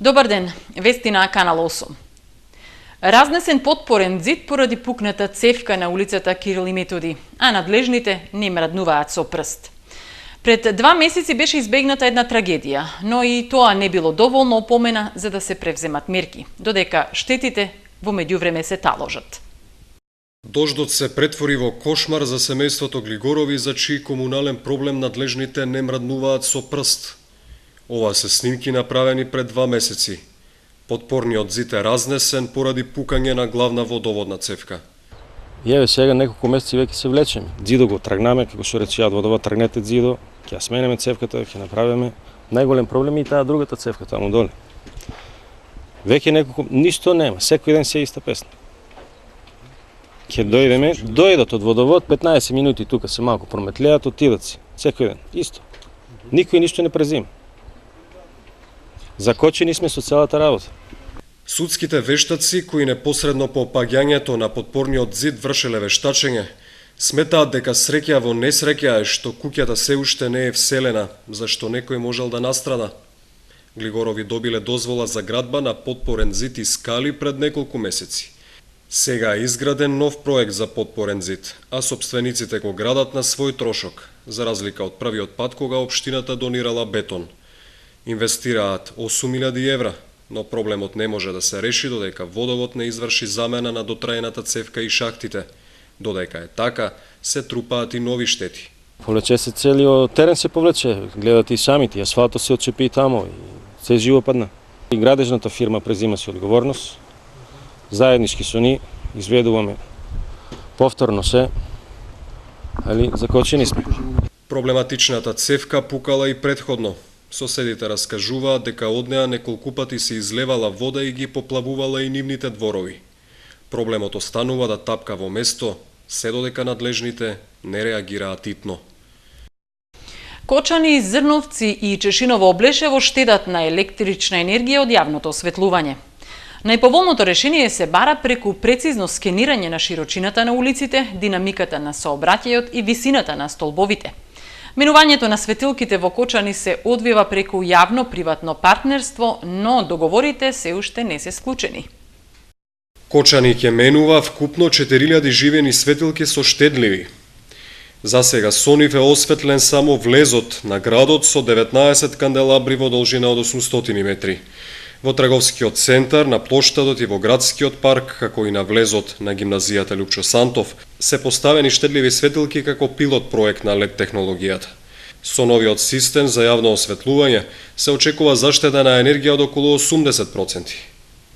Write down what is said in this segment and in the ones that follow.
Добар ден, вести на Канал 8. Разнесен подпорен зид поради пукната цевка на улицата Кирил и Методи, а надлежните не мраднуваат со прст. Пред 2 месеци беше избегната една трагедија, но и тоа не било доволно опомена за да се превземат мерки, додека штетите во меѓувреме се таложат. Дождот се претвори во кошмар за семејството Глигорови, за чиј комунален проблем надлежните не мраднуваат со прст. Ова се снимки направени пред 2 месеци. Подпорниот зид е разнесен поради пукање на главна водоводна цевка. Еве сега неколку месеци веќе се влечеме. Зидо го тргнаме, како што рече водовод, тргнете зидо, ќе ја сменеме цевката, ќе направиме. Најголем проблем е и таа другата цевка таму доле. Веќе неколку ништо нема, секој ден се иста песна. Ќе дојдат од водовод 15 минути тука се малку прометлеат, отидат си. Секој ден исто. Никој ништо не презима. Закочени сме со целата работа. Судските вештаци, кои непосредно по паѓањето на подпорниот зид вршеле вештачење, сметаат дека среќа во несреќа е што куќата се уште не е вселена, зашто некој можел да настрада. Глигорови добиле дозвола за градба на подпорен зид и скали пред неколку месеци. Сега е изграден нов проект за подпорен зид, а сопствениците го градат на свој трошок, за разлика од првиот пат кога општината донирала бетон. Инвестираат 8.000 евра, но проблемот не може да се реши додека водовод не изврши замена на дотраената цевка и шахтите. Додека е така, се трупаат и нови штети. Повлече се целиот терен се повлече, гледате и самите, асфалтот се отчепи и тамо, и се живо падна. И градежната фирма презима си одговорност, заеднички со ни изведуваме повторно се, али закочени сме. Проблематичната цевка пукала и претходно. Соседите раскажуваат дека од неа неколку пати се излевала вода и ги поплавувала и нивните дворови. Проблемот останува да тапка во место, се додека надлежните не реагираат итно. Кочани, Зрновци и Чешиново Облешево штедат на електрична енергија од јавното осветлување. Најповолното решение се бара преку прецизно скенирање на широчината на улиците, динамиката на сообраќајот и висината на столбовите. Менувањето на светилките во Кочани се одвива преку јавно-приватно партнерство, но договорите се уште не се склучени. Кочани ќе менува вкупно 4000 живени светилки со штедливи. За сега со нив е осветлен само влезот на градот со 19 канделабри во должина од 800 метри. Во трговскиот центар, на плоштадот и во градскиот парк, како и на влезот на гимназијата Лјупчо Сантов, се поставени штедливи светилки како пилот проект на LED технологијата. Со новиот систем за јавно осветлување се очекува заштеда на енергија од околу 80%.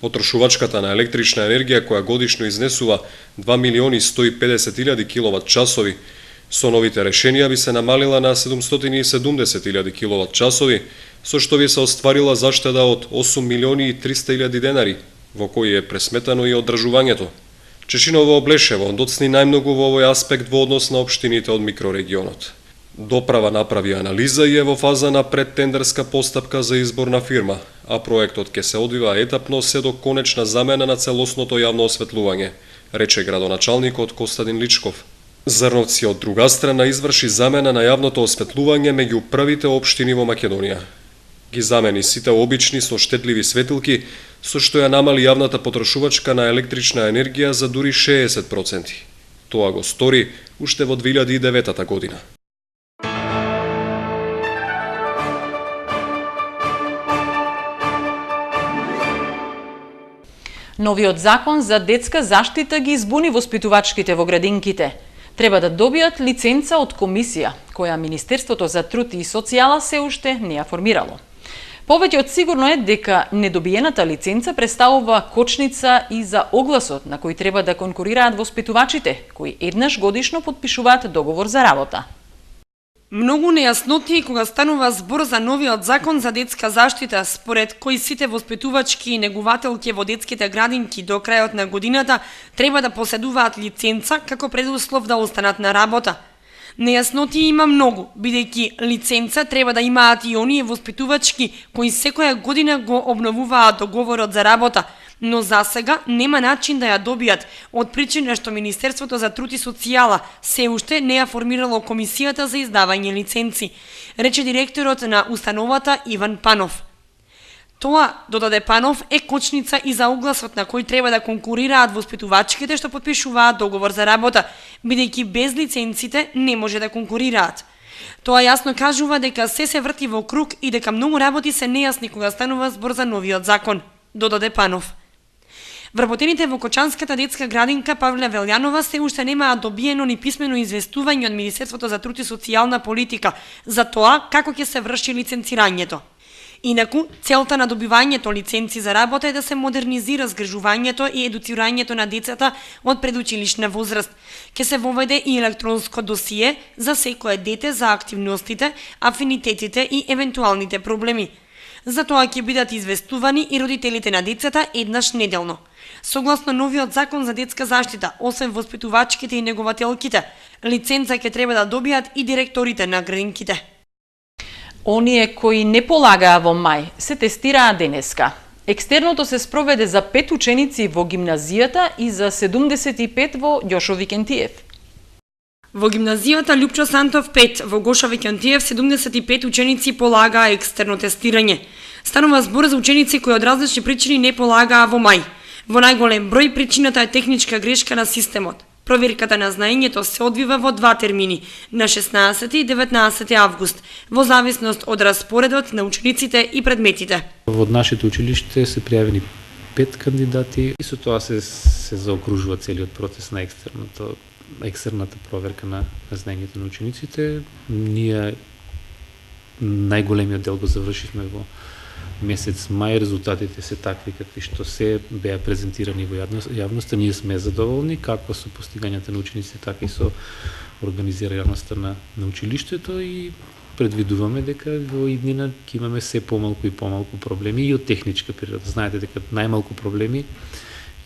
Потрошувачката на електрична енергија, која годишно изнесува 2.150.000 киловат-часови, со новите решенија би се намалила на 770.000 киловат-часови, со што би се остварила заштеда од 8.300.000 денари, во кои е пресметано и одржувањето. Чешиново Облешево доцни најмногу во овој аспект во однос на општините од микрорегионот. Доправа направи анализа и е во фаза на предтендерска постапка за избор на фирма, а проектот ќе се одвива етапно се до конечна замена на целосното јавно осветлување, рече градоначалникот Костадин Личков. Зрновци од друга страна изврши замена на јавното осветлување меѓу првите општини во Македонија. Ги замени сите обични со штедливи светилки, со што ја намали јавната потрошувачка на електрична енергија за дури 60%. Тоа го стори уште во 2009 година. Новиот закон за детска заштита ги избуни воспитувачките во градинките. Треба да добијат лиценца од комисија, која Министерството за труд и социјала се уште не ја формирало. Повеќе од сигурно е дека недобиената лиценца представува кочница и за огласот на кој треба да конкурираат воспитувачите, кои еднаш годишно подпишуваат договор за работа. Многу нејасноти кога станува збор за новиот закон за детска заштита, според кој сите воспитувачки и негувателки во детските градинки до крајот на годината треба да поседуваат лиценца како предуслов да останат на работа. Нејасноти има многу, бидејќи лиценца треба да имаат и оние воспитувачки кои секоја година го обновуваат договорот за работа, но за сега нема начин да ја добијат, од причина што Министерството за труд и социјала се уште не ја формирало комисијата за издавање лиценци, рече директорот на установата Иван Панов. Тоа, додаде Панов, е кочница и за огласот на кој треба да конкурираат воспитувачките што подпишуваат договор за работа, бидејќи без лиценците не може да конкурираат. Тоа јасно кажува дека се врти во круг и дека многу работи се нејасни кога станува збор за новиот закон, додаде Панов. Вработените во Кочанската детска градинка Павле Велјанова се уште немаат добиено ни писмено известување од Министерството за труд и социјална политика за тоа како ќе се врши лиценцирањето. Инаку, целта на добивањето лиценци за работа е да се модернизира згрижувањето и едуцирањето на децата од предучилишна возраст. Ке се воведе и електронско досие за секое дете за активностите, афинитетите и евентуалните проблеми. За тоа ќе бидат известувани и родителите на децата еднаш неделно. Согласно новиот закон за детска заштита, освен воспитувачките и негователките, лиценца ќе треба да добијат и директорите на градинките. Оние кои не полагаа во мај се тестираа денеска. Екстерното се спроведе за 5 ученици во гимназијата и за 75 во Ѓошо Викентиев. Во гимназијата Лјупчо Сантов 5, во Гошо Викентиев 75 ученици полагаа екстерно тестирање. Станува збор за ученици кои од различни причини не полагаа во мај. Во најголем број причината е техничка грешка на системот. Проверката на знаењето се одвива во 2 термини, на 16 и 19 август, во зависност од распоредот на учениците и предметите. Во нашето училиште се пријавени 5 кандидати и со тоа се заокружува целиот процес на екстерната проверка на знаењето на учениците. Ние најголемиот дел го завршивме во месец мај. Резултатите се такви какви што се беа презентирани во јавноста. Ние сме задоволни како со постигањата на учениците, така и со организираноста на училиштето и предвидуваме дека во иднина ќе имаме се помалку и помалку проблеми и од техничка природа. Знаете дека најмалку проблеми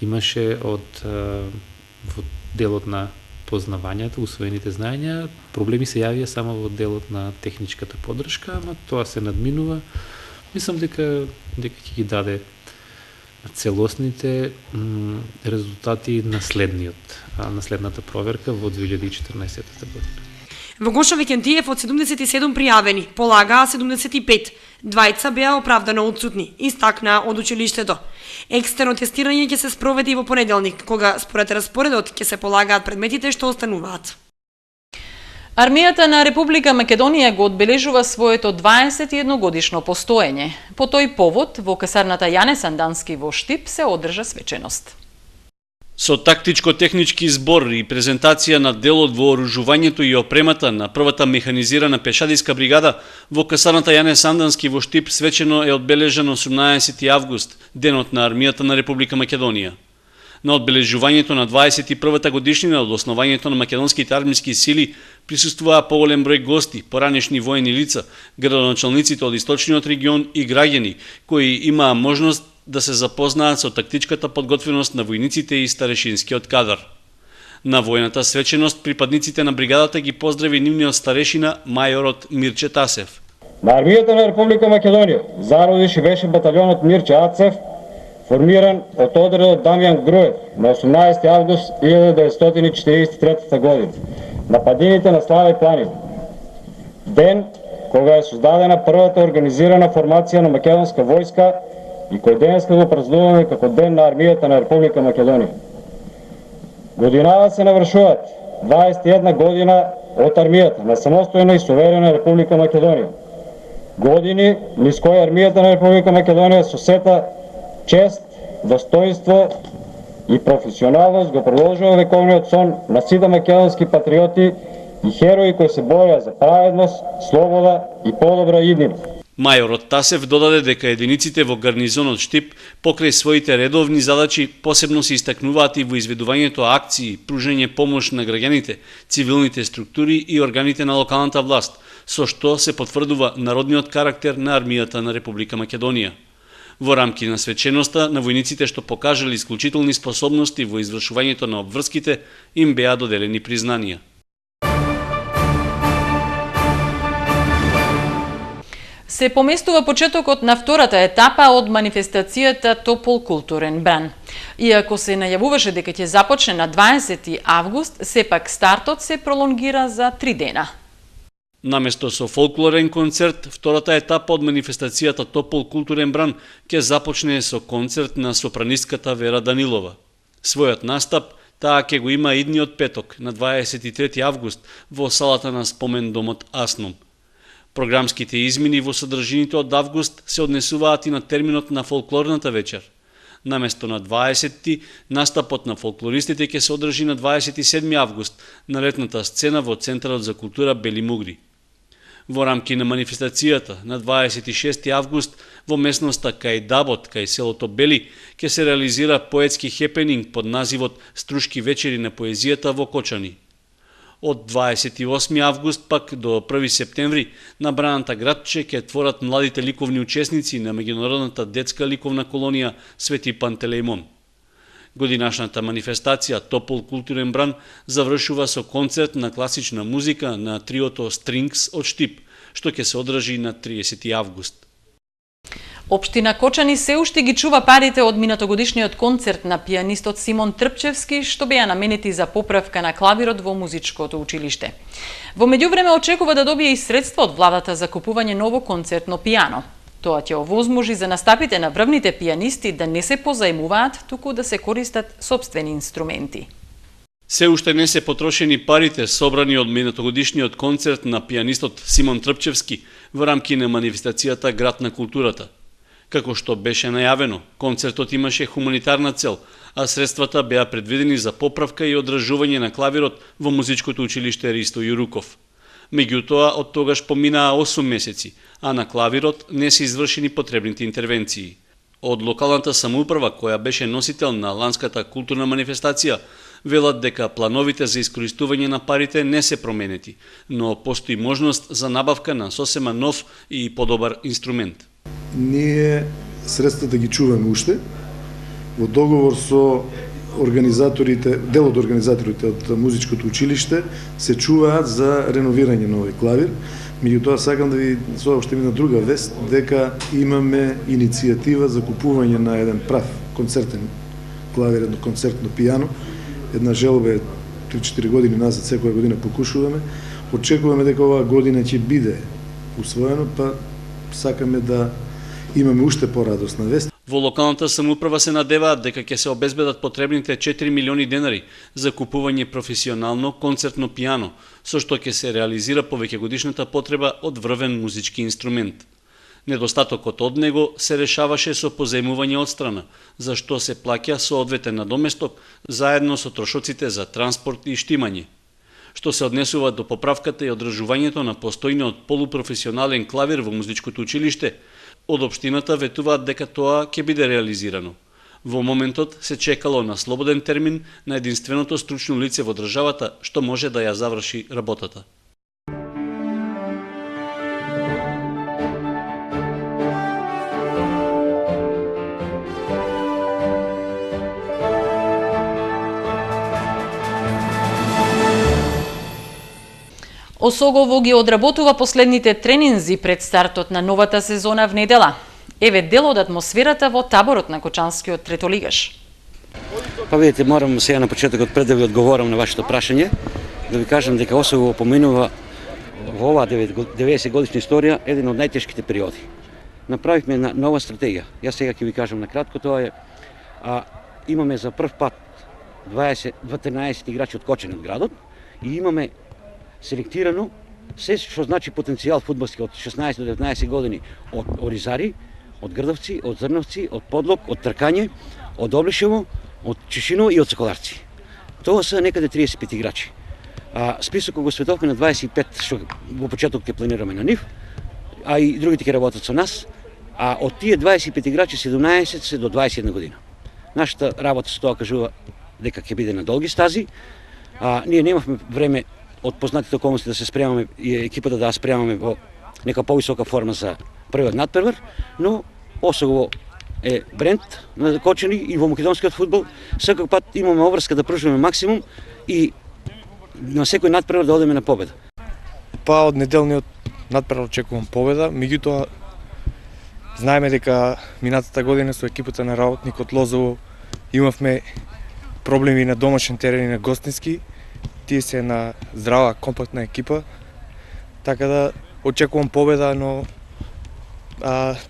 имаше во делот на познавањата, усвоените знаења. Проблеми се јавија само во делот на техничката поддршка, ама тоа се надминува. Мислам дека ќе ги даде целосните резултати на следната проверка во 2014 година. Во Гошо Викентиев од 77 пријавени, полагаа 75. Двајца беа оправдано отсутни, истакнаа од училиштето. Екстерно тестирање ќе се спроведе и во понеделник, кога според распоредот ќе се полагаат предметите што остануваат. Армијата на Република Македонија го одбележува своето 21 годишно постоење. По тој повод, во касарната Јане Сандански во Штип се одржа свеченост. Со тактичко-технички збор и презентација на дел од вооружувањето и опремата на првата механизирана пешадиска бригада во касарната Јане Сандански во Штип свечено е одбележан 18 август, денот на Армијата на Република Македонија. На одбележувањето на 21-та годишнина од основањето на македонските армиски сили присуствуваа поголем број гости, поранешни воени лица, градоначалниците од источниот регион и граѓани кои имаа можност да се запознаат со тактичката подготвеност на војниците и старешинскиот кадар. На војната свеченост припадниците на бригадата ги поздрави нивниот старешина мајорот Мирче Тасев. На Армијата на Република Македонија зародиш и беше баталионот Мирче Ацев, формиран од одредот Дамјан Груев на 18 август 1943 година на падините на Славе планина. Ден кога е создадена првата организирана формација на македонска војска и кој денеска го празнуваме како Ден на Армијата на Република Македонија. Годинава се навршуваат 21 година од армијата на самостојна и суверена Република Македонија. Години низ кои Армијата на Република Македонија со сета, чест, достоинство и професионалност го продолжува вековниот сон на сите македонски патриоти и херои кои се бореа за праведност, слобода и подобра иднина. Мајорот Тасев додаде дека единиците во гарнизонот Штип покрај своите редовни задачи посебно се истакнуваат и во изведувањето акции, пружење помош на граѓаните, цивилните структури и органите на локалната власт, со што се потврдува народниот карактер на Армијата на Република Македонија. Во рамки на свеченоста, на војниците што покажале исклучителни способности во извршувањето на обврските, им беа доделени признанија. Се поместува почетокот на втората етапа од манифестацијата Топол културен бран. Иако се најавуваше дека ќе започне на 20 август, сепак стартот се пролонгира за 3 дена. Наместо со фолклорен концерт, втората етапа од манифестацијата Топол културен бран ќе започне со концерт на сопранистката Вера Данилова. Својот настап таа ќе го има идниот петок на 23 август во салата на спомен домот Асном. Програмските измени во содржините од август се однесуваат и на терминот на фолклорната вечер. Наместо на 20-ти, настапот на фолклористите ќе се одржи на 27 август на летната сцена во Центарот за култура Бели Мугри. Во рамки на манифестацијата на 26 август во местноста кај Дабот, кај селото Бели, ќе се реализира поетски хепенинг под називот Струшки вечери на поезијата во Кочани. Од 28 август пак до 1 септември на браната градче ќе творат младите ликовни учесници на меѓународната детска ликовна колонија Свети Пантелеимон. Годинашната манифестација Топол културен бран завршува со концерт на класична музика на триото Strings од Штип, што ќе се одржи на 30 август. Општина Кочани се уште ги чува парите од минатогодишниот концерт на пијанистот Симон Трпчевски, што беа наменети за поправка на клавирот во музичкото училиште. Во меѓувреме очекува да добие и средства од владата за купување ново концертно пијано. Тоа ќе овозможи за настапите на врвните пијанисти да не се позајмуваат, туку да се користат сопствени инструменти. Се уште не се потрошени парите собрани од минатогодишниот концерт на пијанистот Симон Трпчевски во рамки на манифестацијата Град на културата. Како што беше најавено, концертот имаше хуманитарна цел, а средствата беа предвидени за поправка и одржување на клавирот во музичкото училиште Ристо Јуруков. Меѓутоа, од тогаш поминаа 8 месеци, а на клавирот не се извршени потребните интервенции. Од локалната самоуправа, која беше носител на ланската културна манифестација, велат дека плановите за искористување на парите не се променети, но постои можност за набавка на сосема нов и подобар инструмент. Ние средствата ги чуваме уште. Во договор со организаторите, дел од организаторите од музичкото училиште се чуваат за реновирање на овој клавир. Меѓутоа сакам да ви соопштим една друга вест, дека имаме иницијатива за купување на еден прав концертен клавир, едно концертно пијано. Една желба е 3-4 години назад, секоја година покушуваме. Очекуваме дека оваа година ќе биде усвоено, па сакаме да имаме уште порадосна вест. Во локалната самоуправа се надеваат дека ќе се обезбедат потребните 4 милиони денари за купување професионално концертно пијано, со што ќе се реализира повеќегодишната потреба од врвен музички инструмент. Недостатокот од него се решаваше со позајмување од страна, за што се плаќа соодветен надоместок заедно со трошоците за транспорт и штимање. Што се однесува до поправката и одржувањето на постојниот полупрофесионален клавир во музичкото училиште, од општината ветуваат дека тоа ќе биде реализирано. Во моментот се чекало на слободен термин на единственото стручно лице во државата што може да ја заврши работата. Осогово ги одработува последните тренинзи пред стартот на новата сезона в недела. Еве дел од атмосферата во таборот на Кочанскиот третолигаш. Па видите, морам сега на почетокот пред да ви одговорам на вашето прашање, да ви кажам дека Осогово поминува во оваа 90 годишна историја еден од најтешките периоди. Направивме нова стратегија. Јас сега ќе ви кажам на кратко, тоа е имаме за прв пат 13 играчи од Кочани од градот и имаме селектирано се што значи потенцијал фудбалски од 16 до 19 години од Оризари, од Грдовци, од Зрновци, од Подлог, од Тркање, од Облишево, од Чешиново и од Соколарци. Тоа се некаде 35 играчи. Списокот го световме на 25, што во почеток ќе планираме на нив, а и другите ќе работат со нас. А од тие 25 играчи 17 се до 21 година. Нашата работа со тоа кажува дека ќе биде на долги стази. Ние немавме време од познатите околности да се спремаме и екипата да спремаме во нека повисока форма за првиот надпревар, но Осогово е бренд на Кочани и во македонскиот фудбал. Секој пат имаме обврска да пружиме максимум и на секој надпревар да одиме на победа. Па од неделниот надпревар очекувам победа, меѓутоа знаеме дека минатата година со екипата на работник од Лозово имавме проблеми на домашен терен и на гостински. Тие се на здрава, компактна екипа. Така да очекувам победа, но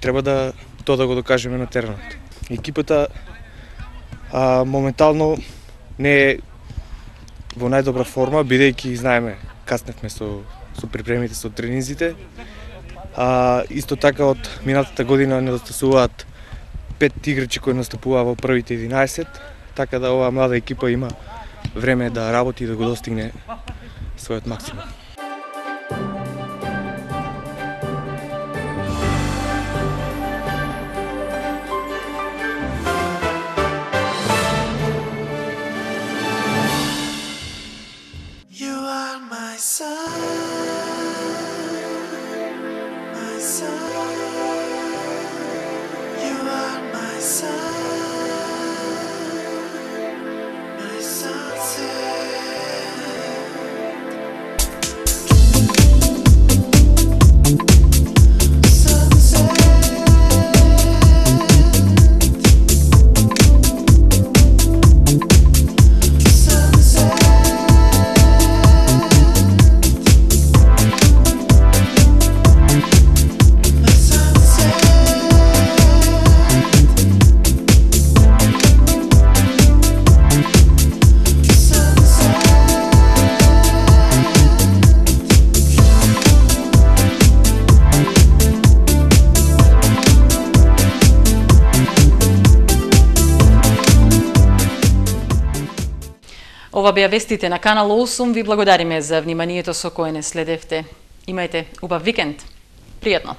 треба да тоа да го докажеме на теренот. Екипата моментално не е во најдобра форма, бидејќи знаеме касневме со припремите, со тренинзите. Исто така од минатата година недостасуваат 5 играчи кои настапуваа во првите 11, така да оваа млада екипа има време да работи и да го достигне својот максимум. Ова беа вестите на Канал 8. Ви благодариме за вниманието со кое не следевте. Имајте убав викенд. Пријатно.